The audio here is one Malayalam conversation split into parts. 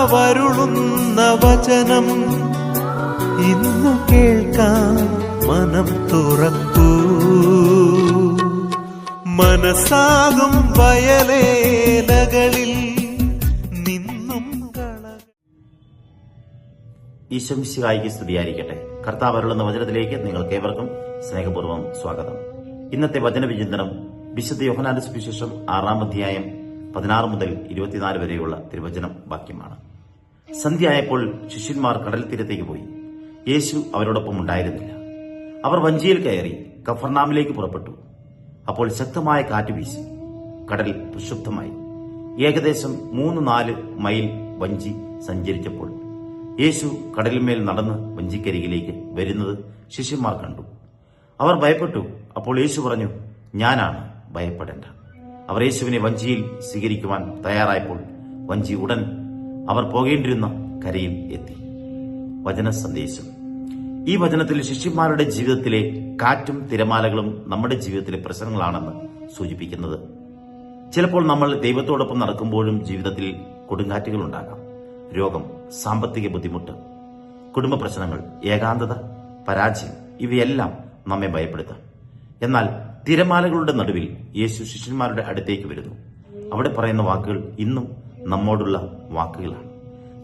കർത്താവരുളുന്ന വചനം ഇന്നു കേൾക്കാം, മനം തുറക്കൂ. മനസ്സാകും വയലേലകളിൽ നിന്നും ഈശോമിശിഹായിക്ക് സ്തുതിയായിരിക്കട്ടെ. കർത്താവ് അരുളുന്ന വചനത്തിലേക്ക് നിങ്ങൾക്കേവർക്കും സ്നേഹപൂർവ്വം സ്വാഗതം. ഇന്നത്തെ വചനവിചിന്തനം വിശുദ്ധ യോഹന്നാന്റെ സുവിശേഷം 6-ാം അധ്യായം 16 മുതൽ 24 വരെയുള്ള തിരുവചനം വാക്യമാണ്. സന്ധ്യയായപ്പോൾ ശിഷ്യന്മാർ കടൽ തീരത്തേക്ക് പോയി. യേശു അവരോടൊപ്പം ഉണ്ടായിരുന്നില്ല. അവർ വഞ്ചിയിൽ കയറി കഫർനാമിലേക്ക് പുറപ്പെട്ടു. അപ്പോൾ ശക്തമായ കാറ്റ് വീശി, കടൽ പ്രക്ഷുബ്ധമായി. ഏകദേശം 3-4 മൈൽ വഞ്ചി സഞ്ചരിച്ചപ്പോൾ യേശു കടലിന്മേൽ നടന്ന് വഞ്ചിക്കരികിലേക്ക് വരുന്നത് ശിഷ്യന്മാർ കണ്ടു. അവർ ഭയപ്പെട്ടു. അപ്പോൾ യേശു പറഞ്ഞു, ഞാനാണ്, ഭയപ്പെടേണ്ട. അവർ യേശുവിനെ വഞ്ചിയിൽ സ്വീകരിക്കുവാൻ തയ്യാറായപ്പോൾ വഞ്ചി ഉടൻ അവർ പോകേണ്ടിരുന്ന കരയിൽ എത്തി. വചന സന്ദേശം. ഈ വചനത്തിൽ ശിഷ്യന്മാരുടെ ജീവിതത്തിലെ കാറ്റും തിരമാലകളും നമ്മുടെ ജീവിതത്തിലെ പ്രശ്നങ്ങളാണെന്ന് സൂചിപ്പിക്കുന്നത്. ചിലപ്പോൾ നമ്മൾ ദൈവത്തോടൊപ്പം നടക്കുമ്പോഴും ജീവിതത്തിൽ കൊടുങ്കാറ്റുകൾ ഉണ്ടാകാം. രോഗം, സാമ്പത്തിക ബുദ്ധിമുട്ട്, കുടുംബ പ്രശ്നങ്ങൾ, ഏകാന്തത, പരാജയം, ഇവയെല്ലാം നമ്മെ ഭയപ്പെടുത്താം. എന്നാൽ തിരമാലകളുടെ നടുവിൽ യേശു ശിഷ്യന്മാരുടെ അടുത്തേക്ക് വരുന്നു. അവിടെ പറയുന്ന വാക്കുകൾ ഇന്നും നമ്മോടുള്ള വാക്കുകളാണ്.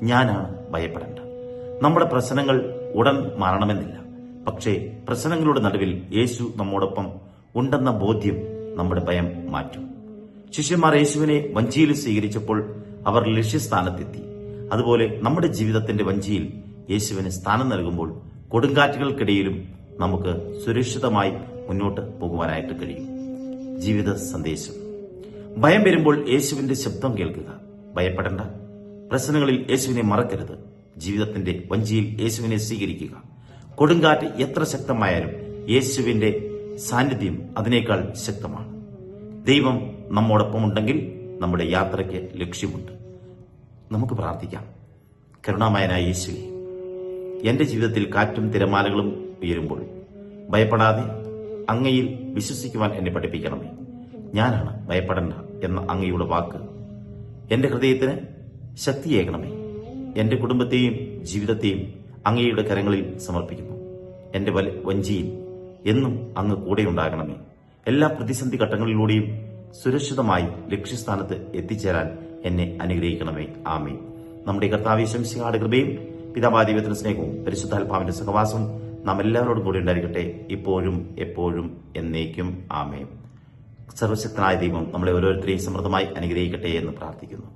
ഞാനാണ്, ഭയപ്പെടേണ്ട. നമ്മുടെ പ്രശ്നങ്ങൾ ഉടൻ മാറണമെന്നില്ല. പക്ഷേ പ്രശ്നങ്ങളുടെ നടുവിൽ യേശു നമ്മോടൊപ്പം ഉണ്ടെന്ന ബോധ്യം നമ്മുടെ ഭയം മാറ്റും. ശിഷ്യന്മാർ യേശുവിനെ വഞ്ചിയിൽ സ്വീകരിച്ചപ്പോൾ അവർ ലക്ഷ്യസ്ഥാനത്തെത്തി. അതുപോലെ നമ്മുടെ ജീവിതത്തിന്റെ വഞ്ചിയിൽ യേശുവിന് സ്ഥാനം നൽകുമ്പോൾ കൊടുങ്കാറ്റുകൾക്കിടയിലും നമുക്ക് സുരക്ഷിതമായി മുന്നോട്ട് പോകുവാനായിട്ട് കഴിയും. ജീവിത സന്ദേശം. ഭയം വരുമ്പോൾ യേശുവിന്റെ ശബ്ദം കേൾക്കുക. ഭയപ്പെടേണ്ട. പ്രശ്നങ്ങളിൽ യേശുവിനെ മറക്കരുത്. ജീവിതത്തിന്റെ വഞ്ചിയിൽ യേശുവിനെ സ്വീകരിക്കുക. കൊടുങ്കാറ്റ് എത്ര ശക്തമായാലും യേശുവിന്റെ സാന്നിധ്യം അതിനേക്കാൾ ശക്തമാണ്. ദൈവം നമ്മോടൊപ്പമുണ്ടെങ്കിൽ നമ്മുടെ യാത്രയ്ക്ക് ലക്ഷ്യമുണ്ട്. നമുക്ക് പ്രാർത്ഥിക്കാം. കരുണാമയനായ യേശുവേ, എന്റെ ജീവിതത്തിൽ കാറ്റും തിരമാലകളും ഉയരുമ്പോൾ ഭയപ്പെടാതെ അങ്ങയിൽ വിശ്വസിക്കുവാൻ എന്നെ പഠിപ്പിക്കണമേ. ഞാനാണ്, ഭയപ്പെടേണ്ട എന്ന അങ്ങയുടെ വാക്ക് എന്റെ ഹൃദയത്തിന് ശക്തിയേകണമേ. എന്റെ കുടുംബത്തെയും ജീവിതത്തെയും അങ്ങയുടെ കരങ്ങളിൽ സമർപ്പിക്കുന്നു. എന്റെ വഞ്ചിയിൽ എന്നും അങ്ങ് കൂടെയുണ്ടാകണമേ. എല്ലാ പ്രതിസന്ധി ഘട്ടങ്ങളിലൂടെയും സുരക്ഷിതമായി ലക്ഷ്യസ്ഥാനത്ത് എത്തിച്ചേരാൻ എന്നെ അനുഗ്രഹിക്കണമേ. ആമേൻ. നമ്മുടെ കർത്താവ് യേശു മിശിഹായുടെ കൃപയും പിതാവായ ദൈവത്തിന്റെ സ്നേഹവും പരിശുദ്ധാത്മാവിന്റെ സഹവാസവും നാം എല്ലാവരോടും കൂടി ഉണ്ടായിരിക്കട്ടെ, ഇപ്പോഴും എപ്പോഴും എന്നേക്കും. ആമേൻ. സർവശക്തനായ ദൈവം നമ്മളെ ഓരോരുത്തരെയും സമൃദ്ധമായി അനുഗ്രഹിക്കട്ടെ എന്ന് പ്രാർത്ഥിക്കുന്നു.